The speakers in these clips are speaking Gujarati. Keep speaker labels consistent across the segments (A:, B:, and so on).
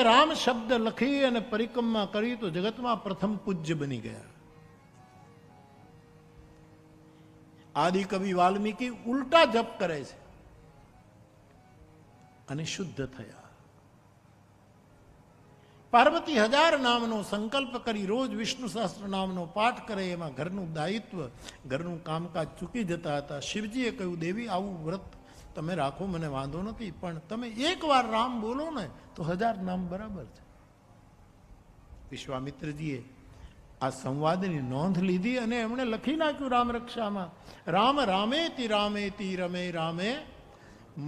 A: રામ શબ્દ લખી અને પરિક્રમા કરી તો જગતમાં પ્રથમ પૂજ્ય બની ગયા. આદિ કવિ વાલ્મીકી ઉલટા જપ કરે છે અને શુદ્ધ થયા. પાર્વતી 1000 નામનો સંકલ્પ કરી રોજ વિષ્ણુ સહસ્ત્ર નામનો પાઠ કરે. એમાં ઘરનું દાયિત્વ, ઘરનું કામકાજ ચૂકી જતા હતા. શિવજીએ કહ્યું, દેવી આવું વ્રત તમે રાખો, મને વાંધો નથી, પણ તમે એકવાર રામ બોલો ને તો 1000 નામ બરાબર છે. વિશ્વામિત્રજીએ આ સંવાદની નોંધ લીધી અને એમણે લખી નાખ્યું રામરક્ષામાં, રામ રામેતિ રામેતિ રમે રામે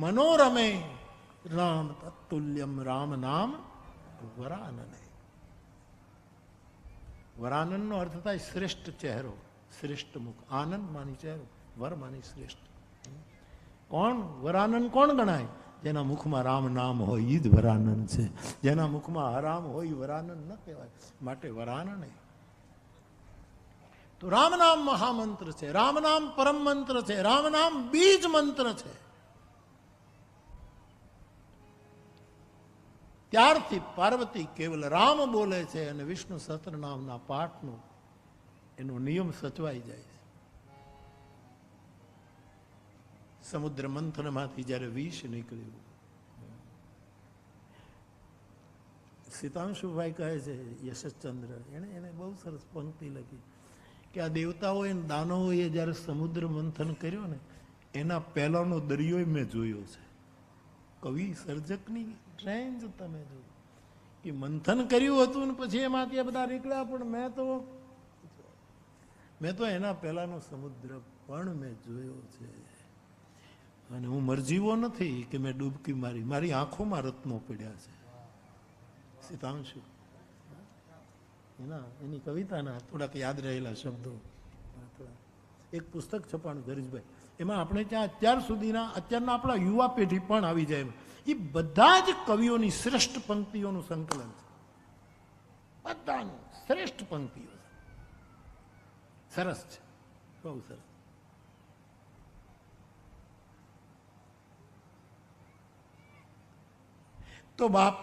A: મનોરમે રામ તત્તુલ્યમ રામ નામ વરાનને. વરાનનનો અર્થ થાય શ્રેષ્ઠ ચહેરો, શ્રેષ્ઠ મુખ. આનંદ માની ચહેરો, વર માની શ્રેષ્ઠ. કોણ વરાનન કોણ ગણાય? જેના મુખમાં રામ નામ હોય એ જ વરાનન છે. જેના મુખમાં હરામ હોય વરાનન ન કહેવાય. માટે વરાનને. તો રામ નામ મહામંત્ર છે, રામ નામ પરમ મંત્ર છે, રામ નામ બીજ મંત્ર છે. ત્યારથી પાર્વતી કેવલ રામ બોલે છે અને વિષ્ણુ સહસ્ત્ર નામના પાઠનો એનો નિયમ સચવાઈ જાય છે. સમુદ્ર મંથનમાંથી જ્યારે વિષ નીકળ્યું, સીતાંશુભાઈ કહે છે, યશચંદ્ર એને બહુ સરસ પંક્તિ લખી કે આ દેવતાઓએ દાનવોએ જ્યારે સમુદ્ર મંથન કર્યો ને એના પહેલાનો દરિયો મેં જોયો છે. કવિ સર્જકની રેન્જ તમે જો કે મંથન કર્યું હતું ને પછી એમાંથી બધા નીકળ્યા, પણ મેં તો એના પહેલાનો સમુદ્ર પણ મેં જોયો છે. અને હું મરજીવો નથી કે મેં ડૂબકી મારી, મારી આંખોમાં રત્નો પડ્યા છે. સીતાંશુ એની કવિતાના થોડાક યાદ રહેલા શબ્દો. એક પુસ્તક છપાણું ગરીશભાઈ, એમાં આપણે ત્યાં અત્યારના આપણા યુવા પેઢી પણ આવી જાય. એ બધા જ કવિઓની શ્રેષ્ઠ પંક્તિઓનું સંકલન છે. બધાનું શ્રેષ્ઠ પંક્તિઓ સરસ છે, બહુ સરસ. તો બાપ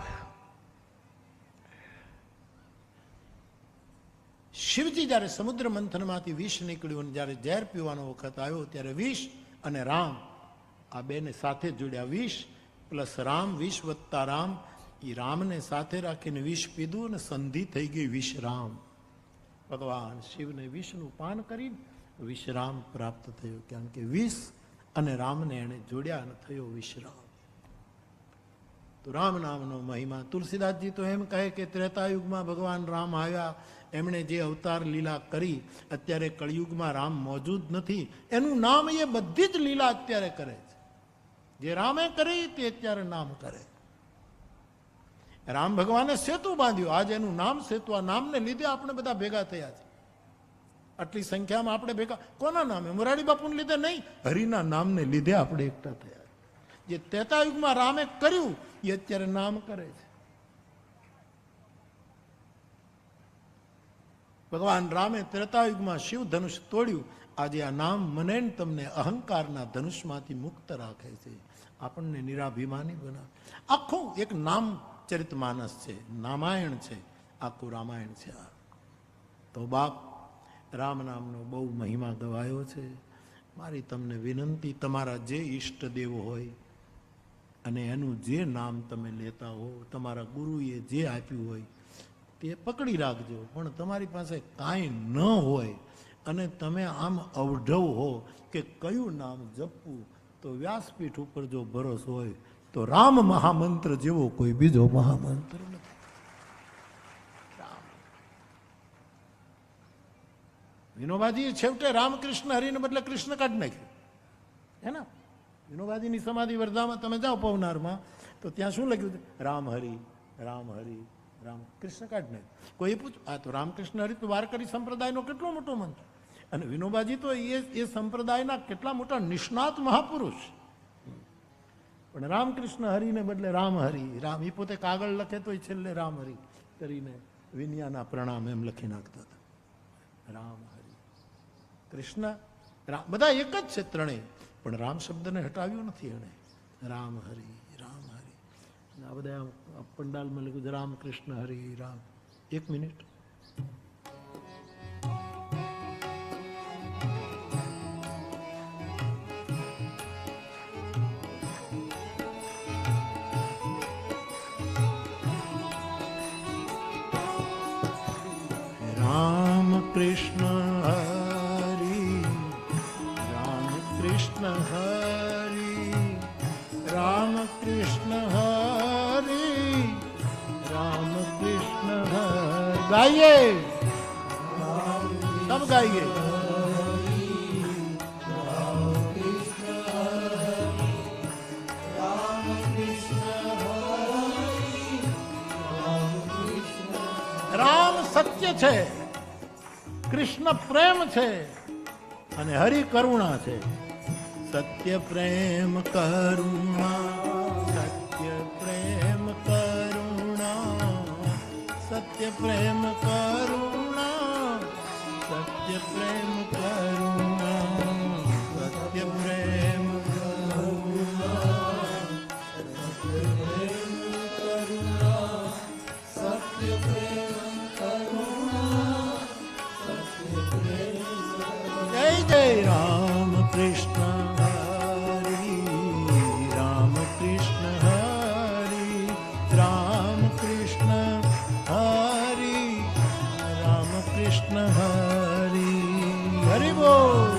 A: શિવજી જ્યારે સમુદ્ર મંથનમાંથી વિષ નીકળ્યું અને જ્યારે ઝેર પીવાનો વખત આવ્યો ત્યારે વિષ અને રામ આ બેને સાથે જોડ્યા. વિષ પ્લસ રામ, વિષ વત્તા રામ, એ રામને સાથે રાખીને વિષ પીધું અને સંધિ થઈ ગઈ વિષરામ. ભગવાન શિવને વિષનું પાન કરીને વિષરામ પ્રાપ્ત થયો, કારણ કે વિષ અને રામને એને જોડ્યા અને થયો વિષરામ. તો રામ નામનો મહિમા. તુલસીદાસજી તો એમ કહે કે ત્રેતાયુગમાં ભગવાન રામ આવ્યા, એમણે જે અવતાર લીલા કરી, અત્યારે કળિયુગમાં રામ મોજૂદ નથી. એનું નામ એ બધી જ લીલા અત્યારે કરે છે. જે રામે કરી તે અત્યારે નામ કરે. રામ ભગવાને સેતુ બાંધ્યો, આજે એનું નામ સેતુ. આ નામને લીધે આપણે બધા ભેગા થયા છે. આટલી સંખ્યામાં આપણે ભેગા કોના નામે? મોરારી બાપુને લીધે નહીં, હરિના નામને લીધે આપણે એકઠા થયા. જે ત્રેતાયુગમાં રામે કર્યું એ અત્યારે નામ કરે છે. ભગવાન રામે ત્રેતાયુગમાં શિવ ધનુષ તોડ્યું. આજે આ નામ મને તમને અહંકારના ધનુષમાંથી મુક્ત રાખે છે, આપણને નિરાભિમાની બનાવે. આખું એક નામ ચરિતમાનસ છે, નામાયણ છે, આખું રામાયણ છે. તો બાપ રામ નામનો બહુ મહિમા ગવાયો છે. મારી તમને વિનંતી, તમારા જે ઈષ્ટદેવ હોય અને એનું જે નામ તમે લેતા હો, તમારા ગુરુએ જે આપ્યું હોય તે પકડી રાખજો. પણ તમારી પાસે કાંઈ ન હોય અને તમે આમ અવઢવ હો કે કયું નામ જપવું, તો વ્યાસપીઠ ઉપર જો ભરોસો હોય તો રામ મહામંત્ર જેવો કોઈ બીજો મહામંત્ર નથી. વિનોબાજી છેવટે રામકૃષ્ણ હરિને બદલે કૃષ્ણ કાઢી નાખ્યું હે ને. વિનોબાજીની સમાધિ વર્ધામાં તમે જાઓ પવનારમાં, તો ત્યાં શું લખ્યું છે? રામ હરિ રામ હરિ રામ. કૃષ્ણ કાઢી નાખ્યું. કોઈ પૂછ, આ તો રામકૃષ્ણ હરિ તો વારકરી સંપ્રદાયનો કેટલો મોટો મંત્ર. અને વિનોબાજી તો એ સંપ્રદાયના કેટલા મોટા નિષ્ણાત મહાપુરુષ. પણ રામકૃષ્ણ હરિને બદલે રામ હરિ રામ. એ પોતે કાગળ લખે તો છેલ્લે રામ હરિ કરીને વિનયાના પ્રણામ એમ લખી નાખતા હતા. રામ હરિ કૃષ્ણ રામ બધા એક જ છે ત્રણેય, પણ રામ શબ્દને હટાવ્યો નથી એણે. રામ હરિ રામ હરિ. આ બધા પંડાલમાં લખ્યું રામ કૃષ્ણ હરિ રામ. 1 મિનિટ. રામ કૃષ્ણ હરિ રામ કૃષ્ણ હરિ રામ કૃષ્ણ હરિ રામ કૃષ્ણ હરિ. ગાઈએ સબ ગાઈએ. રામ સત્ય છે, કૃષ્ણ પ્રેમ છે અને હરિ કરુણા છે. સત્ય પ્રેમ કરુણા, સત્ય પ્રેમ કરુણા, સત્ય પ્રેમ કરુણા, સત્ય પ્રેમ કરુણા, સત્ય પ્રેમ કરુણા, સત્ય પ્રેમ કરુણા, સત્ય પ્રેમ કરુણા, સત્ય પ્રેમ. જય જય રામ કૃષ્ણ હરિ રામ કૃષ્ણ હરિ રામ કૃષ્ણ હરિ રામ કૃષ્ણ હરિ. હરિ બોલ.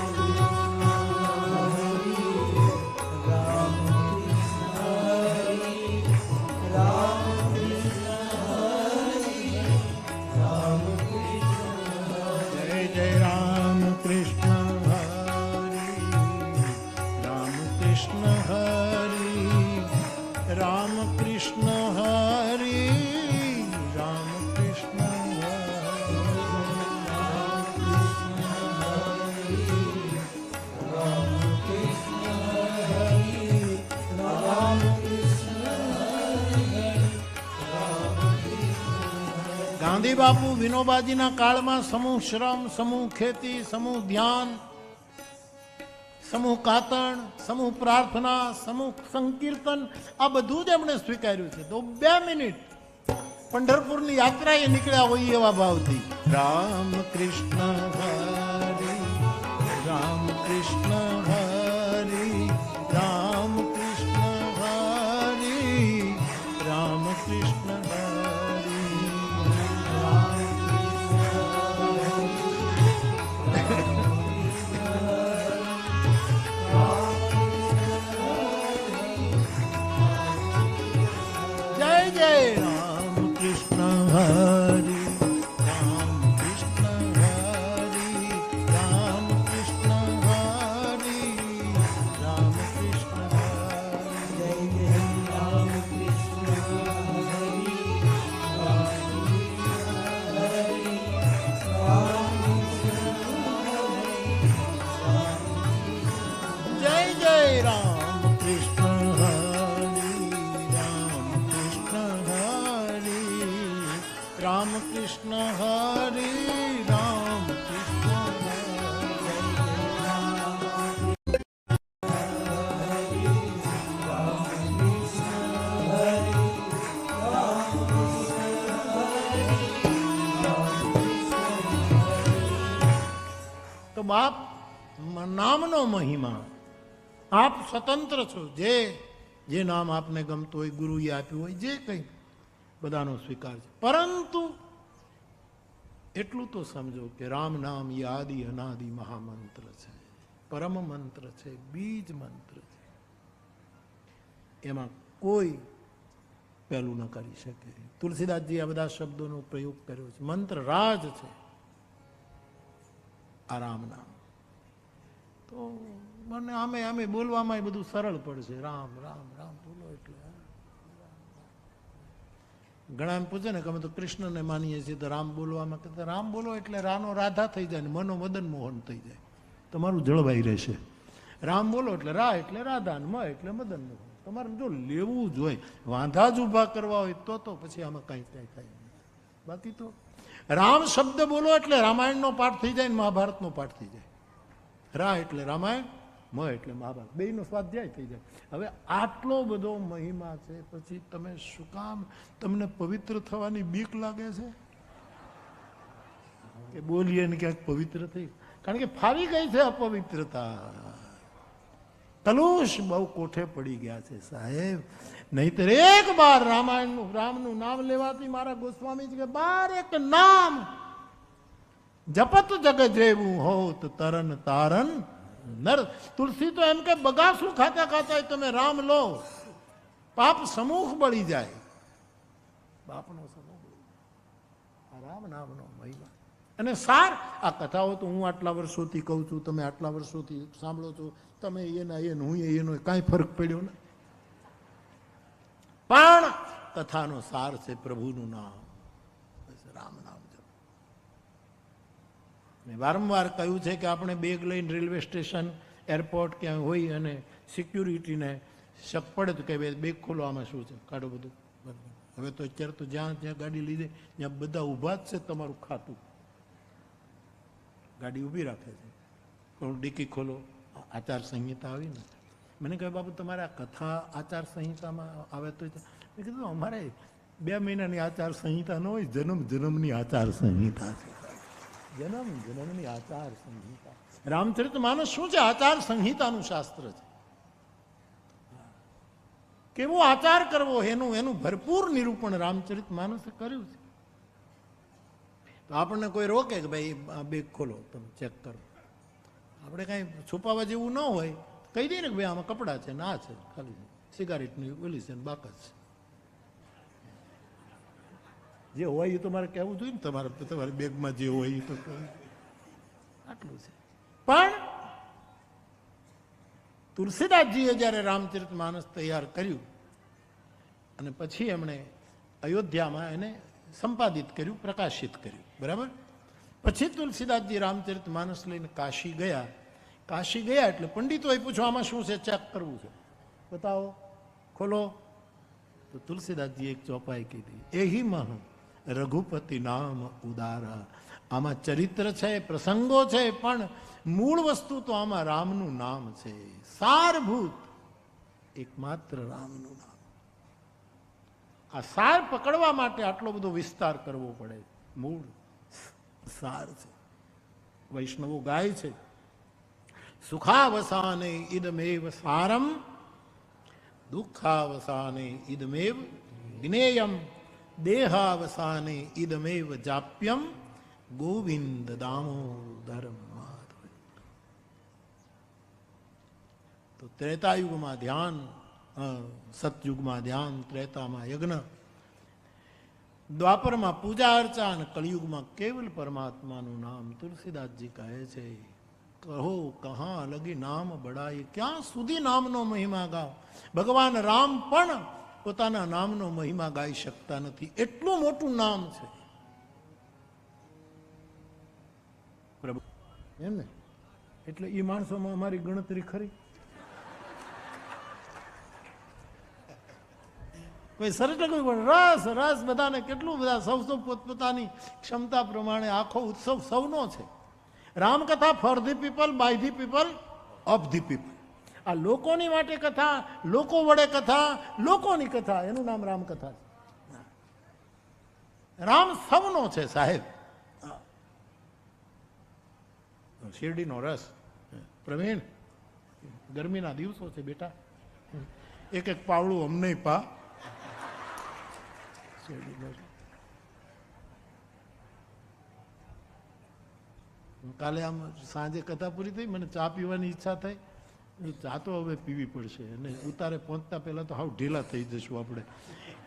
A: ગાંધી બાપુ વિનોબાજીના કાળમાં સમૂહ શ્રમ, સમૂહ ખેતી, સમૂહ ધ્યાન, સમૂહ કાતણ, સમૂહ પ્રાર્થના, સમૂહ સંકીર્તન, આ બધું જ એમણે સ્વીકાર્યું છે. તો 2 મિનિટ પંઢરપુરની યાત્રાએ નીકળ્યા હોય એવા ભાવથી રામ કૃષ્ણ હરિ રામ કૃષ્ણ હરિ રામ કૃષ્ણ હરિ રામ કૃષ્ણ હરિ. રામ કૃષ્ણ હરિ રામ કૃષ્ણ તો બાપ નામનો મહિમા. આપ સ્વતંત્ર છો. જે નામ આપને ગમતું હોય, ગુરુએ આપ્યું હોય, જે કંઈ બધાનો સ્વીકાર છે. પરંતુ એટલું તો સમજો કે રામ નામ એ આદિ અનાદિ મહામંત્ર છે, પરમ મંત્ર છે, બીજ મંત્ર છે. એમાં કોઈ પહેલું ન કરી શકે. તુલસીદાસજી આ બધા શબ્દોનો પ્રયોગ કર્યો છે. મંત્ર રાજ છે આ રામ નામ. તો મને આમે બોલવામાં બધું સરળ પડશે. રામ રામ રામ બોલો એટલે. ઘણા એમ પૂછે ને કે અમે તો કૃષ્ણને માનીએ છીએ, તો રામ બોલવામાં કે રામ બોલો એટલે રાનો રાધા થઈ જાય ને મનો મદન મોહન થઈ જાય, તમારું જળવાઈ રહેશે. રામ બોલો એટલે રા એટલે રાધા ને મ એટલે મદન મોહન. તમારે જો લેવું જ હોય, વાંધા જ ઊભા કરવા હોય તો પછી આમાં કાંઈ થાય નહીં. બાકી તો રામ શબ્દ બોલો એટલે રામાયણનો પાઠ થઈ જાય ને મહાભારતનો પાઠ થઈ જાય. રા એટલે રામાયણ, મ એટલે મા બાપ, બેયનો સ્વાધ્યાય થઈ જાય. હવે આટલો બધો મહિમા છે, પછી તમે શું કામ, તમને પવિત્ર થવાની બીક લાગે છે કે બોલીએ ને ક્યાંક પવિત્ર થઈ? કારણ કે ફાવી ગઈ છે અપવિત્રતા, કલુષ બહુ કોઠે પડી ગયા છે સાહેબ. નહીતર એક બાર રામાયણનું, રામનું નામ લેવાથી મારા ગોસ્વામી કે બાર એક નામ જપત જગ જેવું હોત તરન તારન નર. તુલસી તો એમ કે બગાસું ખાતા ખાતા તમે રામ લો, પાપ સમૂહ બળી જાય, બાપનો સમૂહ, આ રામ નામનો મહિમા. અને સાર આ કથાઓ તો હું આટલા વર્ષોથી કહું છું, તમે આટલા વર્ષોથી સાંભળો છો, તમે એના એને હું એનો કાંઈ ફરક પડ્યો ને. પણ કથાનો સાર છે પ્રભુનું નામ, રામ નામ. મેં વારંવાર કહ્યું છે કે આપણે બેગ લઈને રેલવે સ્ટેશન, એરપોર્ટ ક્યાંય હોય અને સિક્યુરિટીને શક પડે તો કે બેગ ખોલો, આમાં શું છે, કાઢો બધું. હવે તો અત્યારે તો જ્યાં જ્યાં ગાડી લીધે ત્યાં બધા ઊભા જ છે, તમારું ખાતું ગાડી ઊભી રાખે છે, પણ ડિક્કી ખોલો, આચાર સંહિતા આવી ને. મને કહે બાબુ તમારે આ કથા આચાર સંહિતામાં આવે તો? મેં કીધું અમારે 2 મહિનાની આચાર સંહિતા ન હોય, જન્મ જન્મની આચાર સંહિતા છે, જન્મ જન્મની આચાર સંહિતા. રામચરિત માનસ શું છે? આચાર સંહિતાનું શાસ્ત્ર છે. કેવો આચાર કરવો એનું ભરપૂર નિરૂપણ રામચરિત માનસે કર્યું છે. તો આપણને કોઈ રોકે કે ભાઈ બેગ ખોલો, તમે ચેક કરો, આપણે કાંઈ છુપાવવા જેવું ન હોય, કહી દઈએ ને કે ભાઈ આમાં કપડાં છે, ના છે, ખાલી સિગારેટની ઓલી છે, બાકસ છે. જે હોય એ તમારે કહેવું જોઈએ ને, તમારી બેગમાં જે હોય એ તો આટલું છે. પણ તુલસીદાસજીએ જ્યારે રામચરિત માનસ તૈયાર કર્યું અને પછી એમણે અયોધ્યામાં એને સંપાદિત કર્યું, પ્રકાશિત કર્યું, બરાબર. પછી તુલસીદાસજી રામચરિત માનસ લઈને કાશી ગયા. કાશી ગયા એટલે પંડિતોએ પૂછ્યું આમાં શું છે, ચેક કરવું છે, બતાવો, ખોલો. તો તુલસીદાસજી એક ચોપાઈ કીધી, એહી મહ રઘુપતિ નામ ઉદારા. આમાં ચરિત્ર છે, પ્રસંગો છે, પણ મૂળ વસ્તુ તો આમાં રામનું નામ છે, સારભૂત એકમાત્ર રામનું નામ. આ સાર પકડવા માટે આટલો બધો વિસ્તાર કરવો પડે. મૂળ સાર છે. વૈષ્ણવો ગાય છે, સુખાવસાને ઇદમેવ સારમ, દુઃખાવસાને ઇદમેવ જ્ઞેયમ, દેહાવસાને ઇદમેવ જાપ્યમ, ગોવિંદ દામોદર માધવ. તો ત્રેતાયુગમાં ધ્યાન, સતયુગમાં ધ્યાન, ત્રેતામાં યજ્ઞ, દ્વાપરમાં પૂજા અર્ચા અને કળિયુગમાં કેવલ પરમાત્માનું નામ. તુલસીદાસજી કહે છે, કહો કહા લગી નામ બડાઈ, ક્યાં સુધી નામનો મહિમા ગાઓ. ભગવાન રામ પણ પોતાના નામનો મહિમા ગાઈ શકતા નથી, એટલું મોટું નામ છે પ્રભુ. એમ ને, એટલે એ માણસોમાં અમારી ગણતરી ખરી? કોઈ સરસ કોઈ રસ રસ બધાને કેટલું બધા, સૌ પોતપોતાની ક્ષમતા પ્રમાણે આખો ઉત્સવ સૌનો છે. રામકથા for the people, by the people, of the people. આ લોકોની માટે કથા, લોકો વડે કથા, લોકોની કથા, એનું નામ રામકથા છે. રામ સૌનો છે સાહેબ. શેરડીનો રસ, પ્રવીણ, ગરમીના દિવસો છે બેટા, એક એક પાવડું અમને પા. કાલે આમ સાંજે કથા પૂરી થઈ, મને ચા પીવાની ઈચ્છા થઈ. ચા તો હવે પીવી પડશે, અને ઉતારે પહોંચતા પહેલા તો હાવ ઢીલા થઈ જશું આપણે,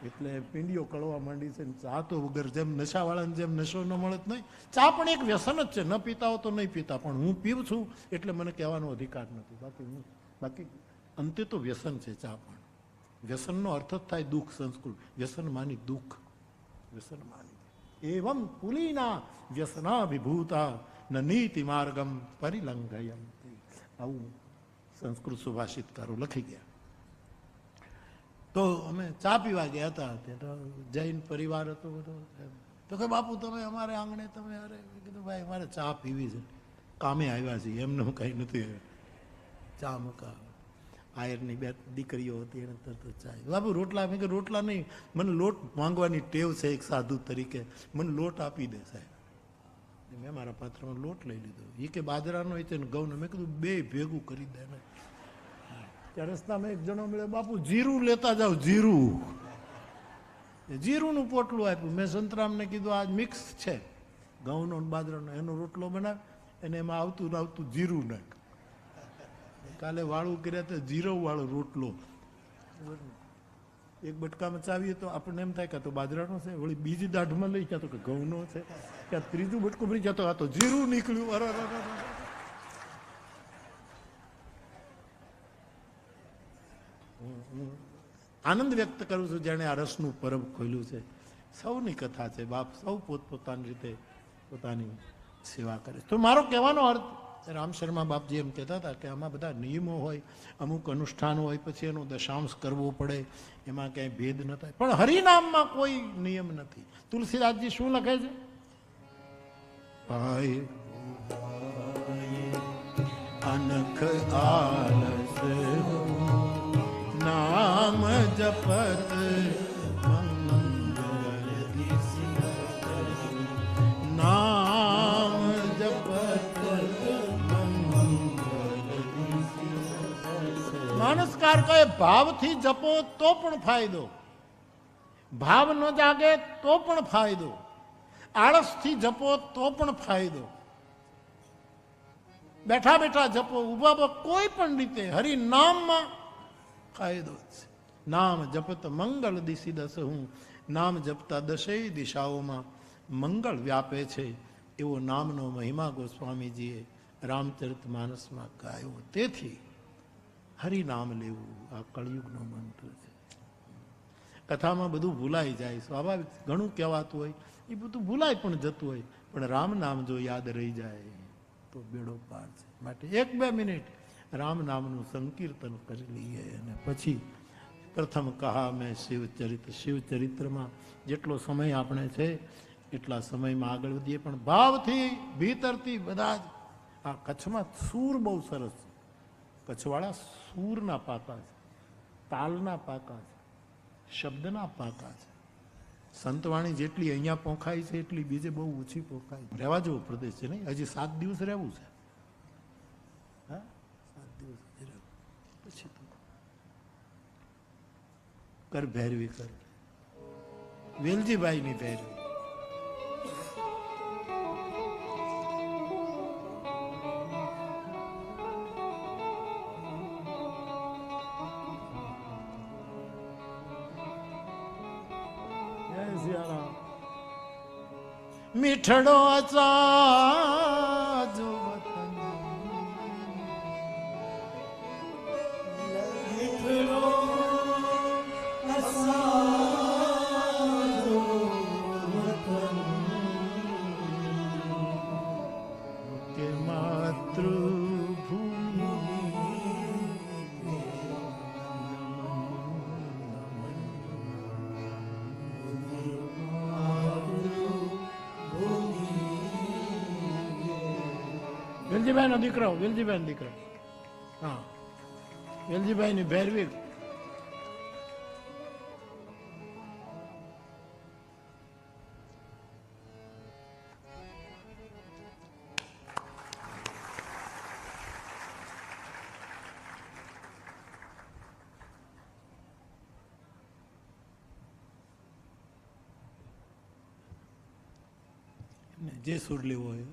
A: એટલે પીંડીઓ કળવા માંડી છે. ચા તો વગર, જેમ નશાવાળાને જેમ નશો ન મળે નહીં, ચા પણ એક વ્યસન જ છે. ન પીતા હો તો નહીં પીતા, પણ હું પીવું છું એટલે મને કહેવાનો અધિકાર નથી. બાકી અંતે તો વ્યસન છે ચા પણ. વ્યસનનો અર્થ જ થાય દુઃખ. સંસ્કૃત વ્યસન માની દુઃખ, વ્યસન માની. એવમ પુલીના વ્યસના વિભૂતા ન નીતિ માર્ગમ પરિલંઘયમ. આવું સંસ્કૃત સુભાષિતકારો લખી ગયા. તો અમે ચા પીવા ગયા હતા, તો જૈન પરિવાર હતો બધો. તો કે બાપુ તમે અમારે આંગણે, તમે અરે. કીધું ભાઈ અમારે ચા પીવી છે, કામે આવ્યા છીએ, એમને હું કંઈ નથી. ચા મકા. આયરની બે દીકરીઓ હતી, એને તરત ચાય. બાબુ રોટલા? મેં કે રોટલા નહીં, મને લોટ માંગવાની ટેવ છે એક સાધુ તરીકે, મને લોટ આપી દે સાહેબ. મેં મારા પાત્રમાં લોટ લઈ લીધો. એ કે બાજરાનો હોય છે ને ઘઉંનો. મેં કીધું બે ભેગું કરી દે ને. ત્યાં રસ્તામાં એક જણો મળે, બાપુ જીરું લેતા જાઓ, જીરું. જીરુંનું પોટલું આપ્યું. મેં સંતરામને કીધું આ મિક્સ છે, ઘઉંનો બાજરાનો, એનો રોટલો બનાવ, અને એમાં આવતું જીરું નાખ. કાલે વાળું કર્યા તો જીરો વાળો રોટલો. એક બટકામાં ચાવીએ તો આપણને એમ થાય કે તો બાજરાનો છે, વળી બીજી દાઢમાં લઈ ક્યાં તો કે ઘઉંનો છે, ક્યાં ત્રીજું બટકું ભરી જતો આ તો જીરું નીકળ્યું. અરે આનંદ વ્યક્ત કરું છું જેણે આ રસનું પરબ ખોલ્યું છે. સૌની કથા છે બાપ, સૌ પોતપોતાની રીતે પોતાની સેવા કરે. તો મારો કહેવાનો અર્થ, રામ શર્મા બાપજી એમ કહેતા હતા કે આમાં બધા નિયમો હોય, અમુક અનુષ્ઠાનો હોય, પછી એનો દશાંશ કરવો પડે, એમાં ક્યાંય ભેદ ન થાય. પણ હરિનામમાં કોઈ નિયમ નથી. તુલસીદાસજી શું લખે છે? અનખ આલસ નામ જપત નામ જપત. માનસકાર કહે ભાવથી જપો તો પણ ફાયદો, ભાવ ન જાગે તો પણ ફાયદો, આળસથી જપો તો પણ ફાયદો, બેઠા બેઠા જપો, ઉભા કોઈ પણ રીતે હરિનામમાં ફાયદો છે. નામ જપત મંગળ દિશી દસ હું. નામ જપતા દશેય દિશાઓમાં મંગળ વ્યાપે છે, એવો નામનો મહિમા ગોસ્વામીજીએ રામચરિત માનસમાં ગાયો. તેથી હરિનામ લેવું આ કળિયુગનો મંત્ર છે. કથામાં બધું ભૂલાઈ જાય, સ્વાભાવિક. ઘણું કહેવાતું હોય એ બધું ભૂલાય પણ જતું હોય, પણ રામ નામ જો યાદ રહી જાય તો બેડો પાર છે. માટે 1-2 મિનિટ રામ નામનું સંકીર્તન કરી લઈએ, અને પછી પ્રથમ કહા મેં શિવચરિત્ર. શિવચરિત્રમાં જેટલો સમય આપણે છે એટલા સમયમાં આગળ વધીએ, પણ ભાવથી ભીતરથી બધા જ. આ કચ્છમાં સૂર બહુ સરસ છે. કચ્છવાળા સૂરના પાકા છે, તાલના પાકા છે, શબ્દના પાકા છે. સંતવાણી જેટલી અહીંયા પોખાય છે એટલી બીજે બહુ ઓછી પોખાય. રહેવા જેવો પ્રદેશ છે નહીં? હજી 7 દિવસ રહેવું છે. હા, 7 દિવસ રહેવું, પછી તો કર ભૈરવી કર. વેલજીભાઈની ભૈરવી. મીઠડો આચાજો વતન, મીઠડો આચાજો વતન કે માતૃભૂમિ. વેલજીભાઈ નો દીકરો, વેલજીભાઈ નો દીકરો. હા, વેલજીભાઈ ની ભૈરવી. જે સુર લેવો હોય.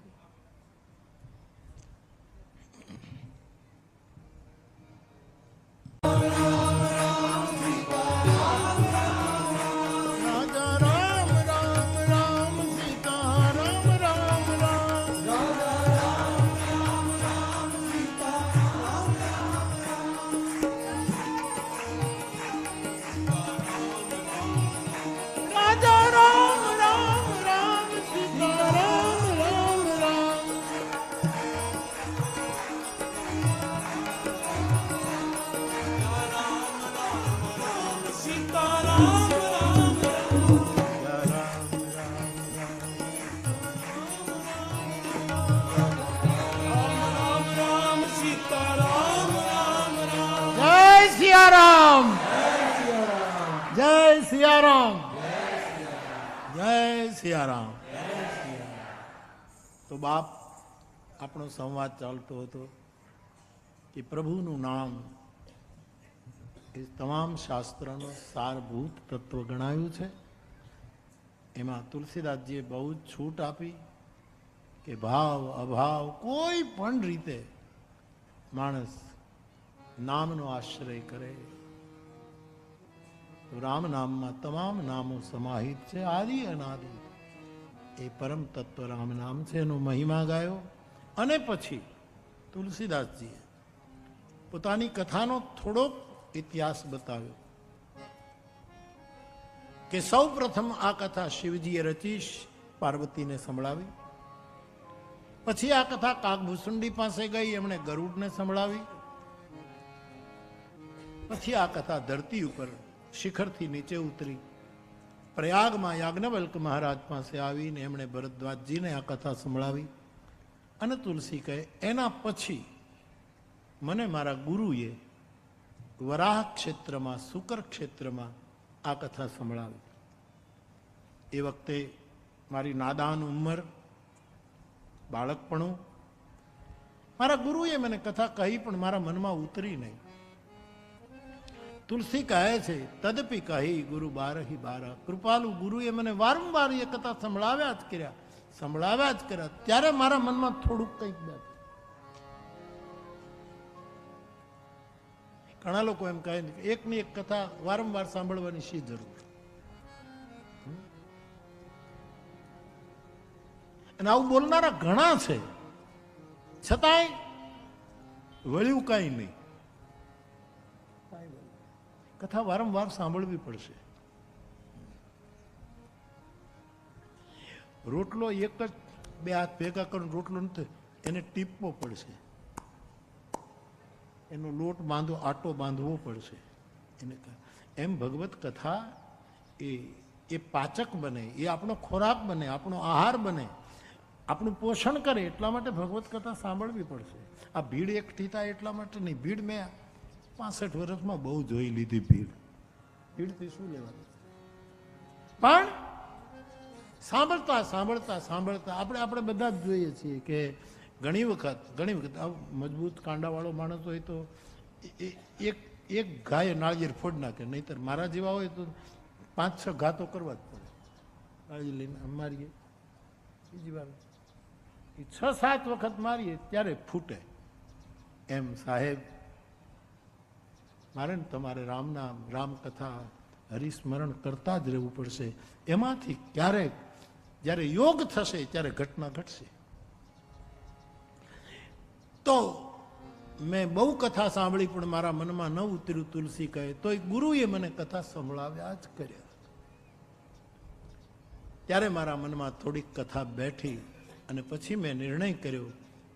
A: સિયારામ, જય સિયારામ. તો બાપ, આપણો સંવાદ ચાલતો હતો કે પ્રભુનું નામ એ તમામ શાસ્ત્રનો સારભૂત તત્વ ગણાયું છે. એમાં તુલસીદાસજીએ બહુ જ છૂટ આપી કે ભાવ અભાવ કોઈ પણ રીતે માણસ નામનો આશ્રય કરે તો રામ નામમાં તમામ નામો સમાહિત છે, આદિ અનાદિ. એ પરમ તત્વ રામ નામ છે, એનો મહિમા ગાયો. અને પછી તુલસીદાસજીએ પોતાની કથાનો થોડોક ઇતિહાસ બતાવ્યો કે સૌ પ્રથમ આ કથા શિવજીએ રચી, પાર્વતીને સંભળાવી. પછી આ કથા કાગભૂસુંડી પાસે ગઈ, એમણે ગરુડને સંભળાવી. પછી આ કથા ધરતી ઉપર શિખરથી નીચે ઉતરી, પ્રયાગમાં યાજ્ઞવલ્ક મહારાજ પાસે આવીને એમણે ભરદ્વાજજીને આ કથા સંભળાવી. અને તુલસી કહે, એના પછી મને મારા ગુરુએ વરાહ ક્ષેત્રમાં, શુકર ક્ષેત્રમાં આ કથા સંભળાવી. એ વખતે મારી નાદાન ઉંમર, બાળકપણું, મારા ગુરુએ મને કથા કહી પણ મારા મનમાં ઉતરી નહીં. તુલસી કહે છે, તદપી કહી ગુરુ બારહી બારા. કૃપાલુ ગુરુએ મને વારંવાર એ કથા સંભળાવ્યા જ કર્યા. ત્યારે મારા મનમાં થોડુંક કંઈક બેઠું. ઘણા લોકો એમ કહે કે એકની એક કથા વારંવાર સાંભળવાની શી જરૂર? અને આવું બોલનારા ઘણા છે, છતાંય વળ્યું કાંઈ નહીં. કથા વારંવાર સાંભળવી પડશે. રોટલો એક જ બે હાથ ભેગા કરીને રોટલો નથી, એને ટીપવો પડશે, એનો લોટ આટો બાંધવો પડશે. એને એમ ભગવત કથા એ પાચક બને, એ આપણો ખોરાક બને, આપણો આહાર બને, આપણું પોષણ કરે. એટલા માટે ભગવત કથા સાંભળવી પડશે. આ ભીડ એકઠી થાય એટલા માટે નહીં. ભીડ મેં 65 વર્ષમાં બહુ જોઈ લીધી. ભીડથી શું લેવાનું? પણ સાંભળતા સાંભળતા સાંભળતા આપણે બધા જ જોઈએ છીએ કે ઘણી વખત મજબૂત કાંડાવાળો માણસ હોય તો એક ગાય નાળિયેર ફોડ નાખે, નહીતર મારા જેવા હોય તો 5-6 ઘા તો કરવા જ પડે. નાળિયેર લઈને મારીએ, બીજી વાર 6-7 વખત મારીએ ત્યારે ફૂટે. એમ સાહેબ, મારે તમારે રામ નામ, રામકથા, હરિસ્મરણ કરતા જ રહેવું પડશે. એમાંથી ક્યારેક જ્યારે યોગ થશે ત્યારે ઘટના ઘટશે. તો મેં બહુ કથા સાંભળી પણ મારા મનમાં ન ઉતર્યું. તુલસી કહે, તોય ગુરુએ મને કથા સંભળાવ્યા જ કર્યા. ત્યારે મારા મનમાં થોડીક કથા બેઠી અને પછી મેં નિર્ણય કર્યો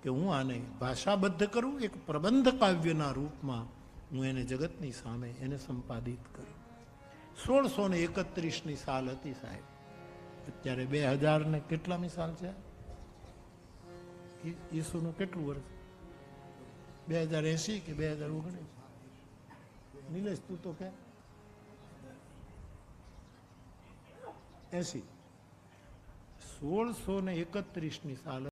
A: કે હું આને ભાષાબદ્ધ કરું, એક પ્રબંધ કાવ્યના રૂપમાં હું એને જગતની સામે એને સંપાદિત કરું. 1631ની સાલ હતી સાહેબ. અત્યારે 2000 ને કેટલામી સાલ છે? ઈસુનું કેટલું વર્ષ? 2080 કે 2019? નિલેશ તું તો કે 80. 1631ની સાલ